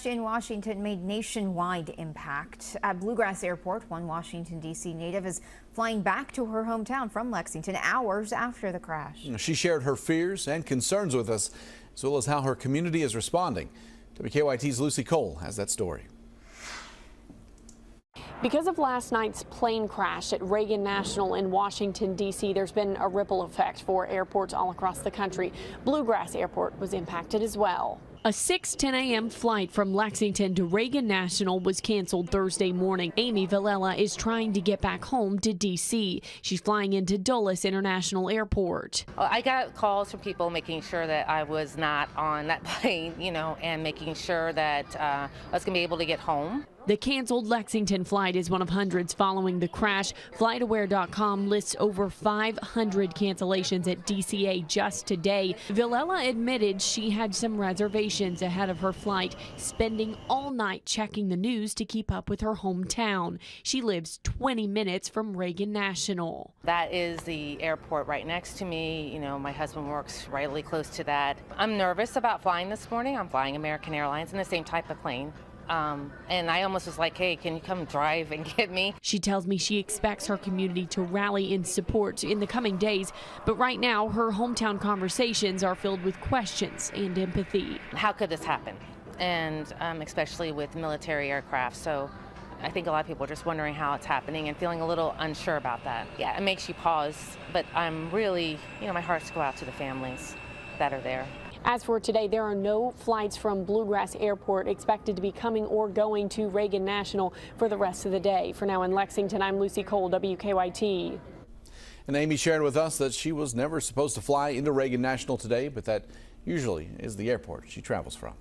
In Washington made nationwide impact. At Bluegrass Airport, one Washington, D.C. native is flying back to her hometown from Lexington hours after the crash. She shared her fears and concerns with us, as well as how her community is responding. WKYT's Lucy Cole has that story. Because of last night's plane crash at Reagan National in Washington, D.C., there's been a ripple effect for airports all across the country. Bluegrass Airport was impacted as well. A 6:10 a.m. flight from Lexington to Reagan National was canceled Thursday morning. Amy Villela is trying to get back home to D.C. She's flying into Dulles International Airport. I got calls from people making sure that I was not on that plane, and making sure that I was going to be able to get home. The canceled Lexington flight is one of hundreds following the crash. FlightAware.com lists over 500 cancellations at DCA just today. Villela admitted she had some reservations ahead of her flight, spending all night checking the news to keep up with her hometown. She lives 20 minutes from Reagan National. That is the airport right next to me. My husband works really close to that. I'm nervous about flying this morning. I'm flying American Airlines in the same type of plane. And I almost was like, hey, can you come drive and get me? She tells me she expects her community to rally in support in the coming days, but right now her hometown conversations are filled with questions and empathy. How could this happen? And especially with military aircraft. So I think a lot of people are just wondering how it's happening and feeling a little unsure about that. Yeah, it makes you pause, but I'm really, my hearts go out to the families that are there. As for today, there are no flights from Bluegrass Airport expected to be coming or going to Reagan National for the rest of the day. For now in Lexington, I'm Lucy Cole, WKYT. And Amy shared with us that she was never supposed to fly into Reagan National today, but that usually is the airport she travels from.